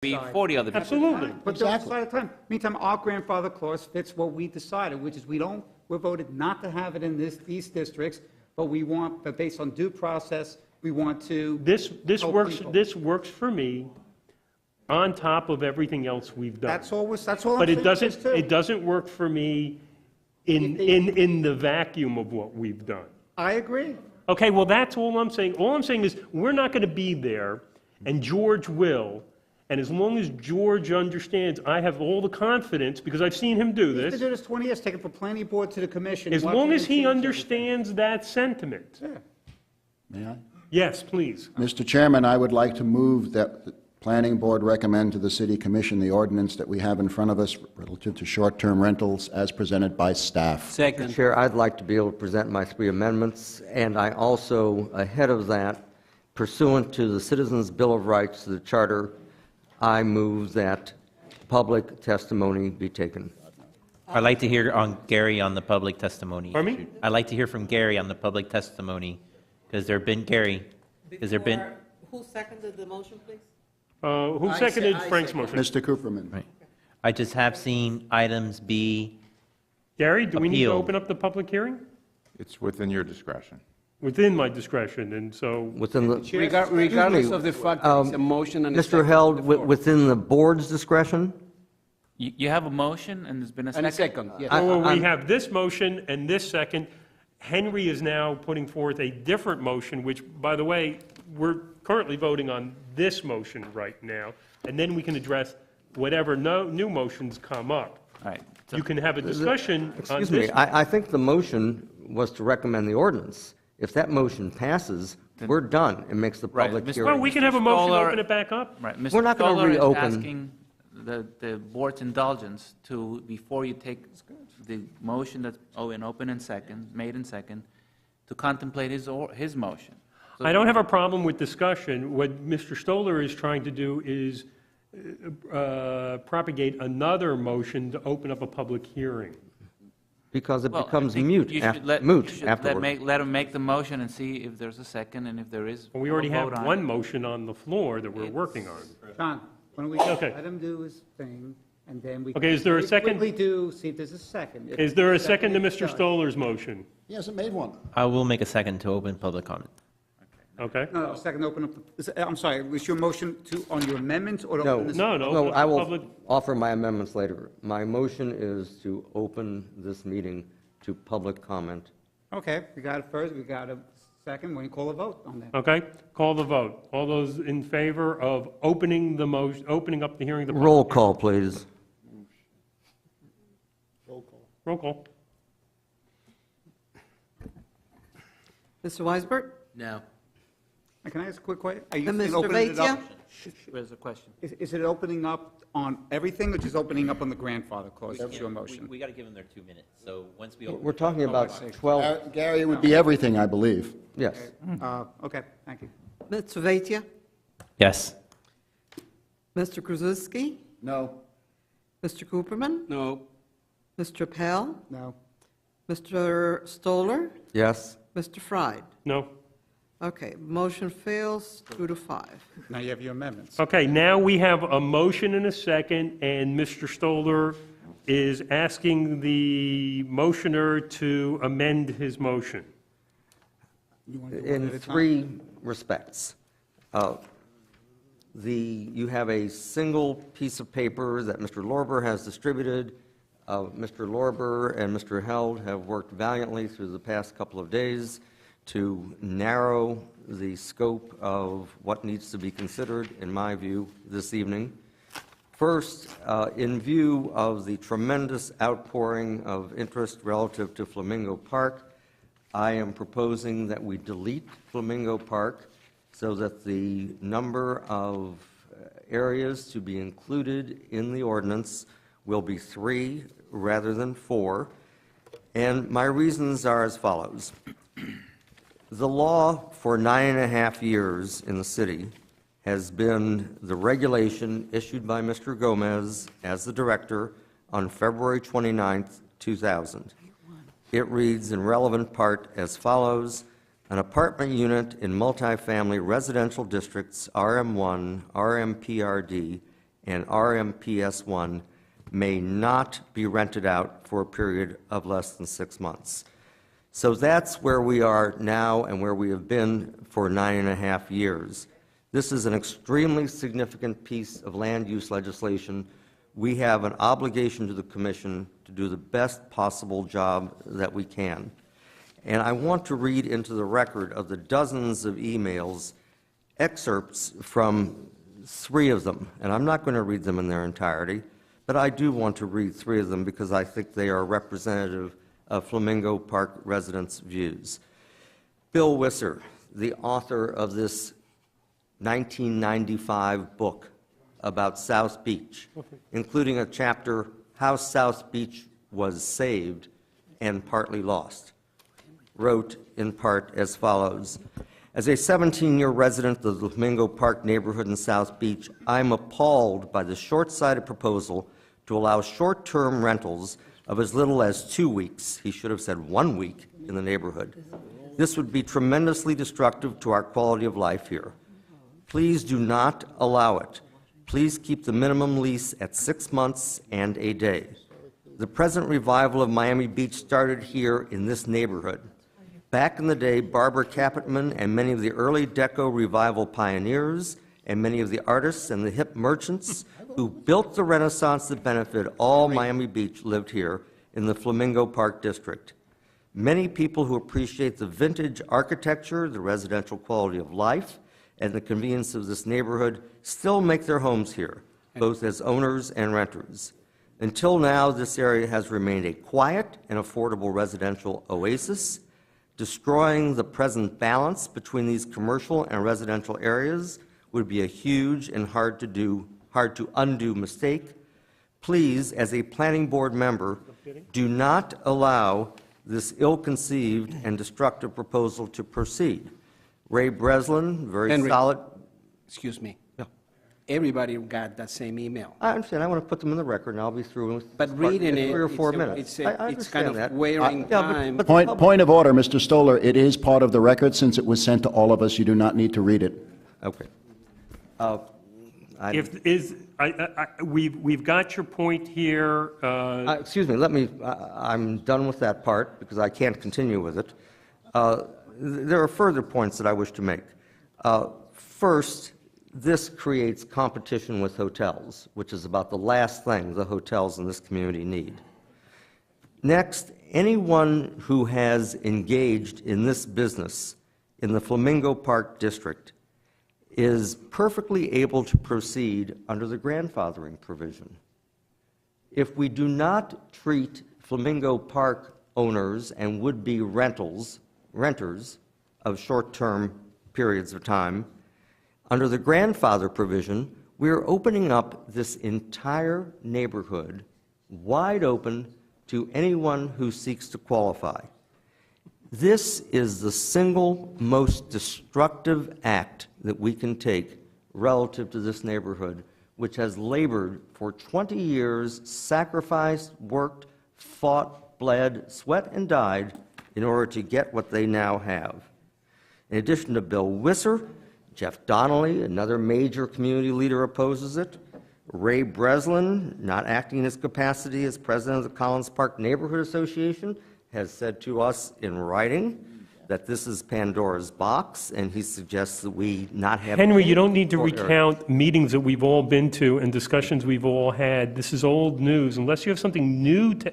be 40 other people. Absolutely. But they'll decide at the time. Meantime, our grandfather clause fits what we decided, which is we're voted not to have it in these districts, but but based on due process, we want to. This help works, people. this works for me on top of everything else we've done. That's all I'm But saying. it doesn't work for me in the vacuum of what we've done. I agree. Okay, well, that's all I'm saying. All I'm saying is, we're not going to be there, and George will, and as long as George understands, I have all the confidence, because I've seen him do He's been this, doing this 20 years, taking from planning board to the commission. as watching long as them he change understands that sentiment. everything. May I? Yes, please. Mr. Chairman, I would like to move that the Planning Board recommend to the City Commission the ordinance that we have in front of us relative to short-term rentals as presented by staff. Second. Chair, I'd like to be able to present my 3 amendments, and I also, ahead of that, pursuant to the Citizens' Bill of Rights, the Charter, I move that public testimony be taken. I'd like to hear on Gary on the public testimony. Pardon me? I'd like to hear from Gary on the public testimony, because there have been, Gary, because there have been, Who seconded the motion, please? Who seconded Frank's motion? Mr. Cooperman. right. I just have seen items be, Gary, do we need to Appeal. open up the public hearing? It's within your discretion. Within my discretion, and so, Within the, Regardless of the fact that it's a motion and a Mr. second Held, on the floor. within the board's discretion? You have a motion, and there's been a And a second? second, yes. well, we I'm- have this motion and this second. Henry is now putting forth a different motion, which, by the way, we're currently voting on this motion right now, and then we can address whatever new motions come up. All right. You can have a discussion on Excuse this. me, I think the motion was to recommend the ordinance. If that motion passes, we're done. It makes the Right, public Mr. hearing. Well, we can have a motion, Stoller- open it back up. Right. Mr. We're not gonna Stoller is reopen. asking the board's indulgence to, before you take the motion that's open and second, made and second, to contemplate his motion. So- I don't have a problem with discussion. What Mr. Stoller is trying to do is propagate another motion to open up a public hearing. Because it Well, I becomes think moot you should let- moot you should afterward. let him make the motion and see if there's a second, and if there is, We already we'll have vote on one it. motion on the floor that we're working on. John, why don't we Okay. let him do his thing, and then we. Okay, is there a second? Quickly do, see if there's a second. If Is there a there's second to it's Mr. done. Stoller's motion? He hasn't made one. I will make a second to open public comment. Okay? No, second, open up, I'm sorry, was your motion on your amendments or to No. open this? No, no. No, open up I the will public- offer my amendments later. My motion is to open this meeting to public comment. Okay, we got it first, we got a second, we can call a vote on that. Okay, call the vote. All those in favor of opening the motion, opening up the hearing? of the Roll public call, please. hearing? Roll call. Mr. Weisbert? No. Can I ask a quick question? Are you And saying Mr. opening it up? There's a question. Is it opening up on everything, or just opening up on the grandfather clause? That's your motion. We got to give them their 2 minutes, so once we We're talking about 12, Gary, it would be everything, I believe. yes. Okay, thank you. Mr. Vatia? Yes. Mr. Krasuski? No. Mr. Cooperman? No, Mr. Pell? No. Mr. Stoller? Yes. Mr. Fried? No? Okay, motion fails 2-5. Now you have your amendments. Okay, now we have a motion and a second, and Mr. Stoller is asking the motioner to amend his motion. You want to do one In at a time? 3 respects. You have a single piece of paper that Mr. Lorber has distributed. Mr. Lorber and Mr. Held have worked valiantly through the past couple of days to narrow the scope of what needs to be considered, in my view, this evening. First, in view of the tremendous outpouring of interest relative to Flamingo Park, I am proposing that we delete Flamingo Park so that the number of areas to be included in the ordinance will be 3 rather than 4. And my reasons are as follows. The law for 9.5 years in the city has been the regulation issued by Mr. Gomez as the director on February 29th, 2000. It reads in relevant part as follows: an apartment unit in multifamily residential districts RM1, RMPRD, and RMPS1 may not be rented out for a period of less than 6 months. So that's where we are now and where we have been for 9.5 years. This is an extremely significant piece of land use legislation. We have an obligation to the Commission to do the best possible job that we can. And I want to read into the record of the dozens of emails excerpts from 3 of them. And I'm not going to read them in their entirety, but I do want to read 3 of them because I think they are representative of Flamingo Park residents' views. Bill Wisser, the author of this 1995 book about South Beach, including a chapter, How South Beach Was Saved and Partly Lost, wrote in part as follows: As a 17-year resident of the Flamingo Park neighborhood in South Beach, I'm appalled by the short-sighted proposal to allow short-term rentals of as little as 2 weeks, he should have said 1 week, in the neighborhood. This would be tremendously destructive to our quality of life here. Please do not allow it. Please keep the minimum lease at 6 months and a day. The present revival of Miami Beach started here in this neighborhood. Back in the day, Barbara Capitman and many of the early Deco revival pioneers and many of the artists and the hip merchants who built the Renaissance that benefited all Miami Beach lived here in the Flamingo Park district. Many people who appreciate the vintage architecture, the residential quality of life, and the convenience of this neighborhood still make their homes here, both as owners and renters. Until now, this area has remained a quiet and affordable residential oasis. Destroying the present balance between these commercial and residential areas would be a huge and hard to undo mistake. Please, as a planning board member, do not allow this ill-conceived and destructive proposal to proceed. Ray Breslin, very Henry. solid. Excuse me. Yeah. Everybody got that same email. I understand. I want to put them in the record, and I'll be through in But reading it, 3 or 4 minutes. I it's kind understand of that. wearing Yeah, time. but Point of order, Mr. Stoller. It is part of the record. Since it was sent to all of us, you do not need to read it. Okay. We've got your point here. Excuse me, I'm done with that part because I can't continue with it. There are further points that I wish to make. First, this creates competition with hotels, which is about the last thing the hotels in this community need. Next, anyone who has engaged in this business in the Flamingo Park District is perfectly able to proceed under the grandfathering provision. If we do not treat Flamingo Park owners and would-be renters of short-term periods of time, under the grandfather provision, we are opening up this entire neighborhood wide open to anyone who seeks to qualify. This is the single most destructive act that we can take relative to this neighborhood, which has labored for 20 years, sacrificed, worked, fought, bled, sweat, and died in order to get what they now have. In addition to Bill Wisser, Jeff Donnelly, another major community leader, opposes it. Ray Breslin, not acting in his capacity as president of the Collins Park Neighborhood Association, has said to us in writing that this is Pandora's box, and he suggests that we not have... Henry, you don't need to recount meetings that we've all been to and discussions we've all had. This is old news. Unless you have something new to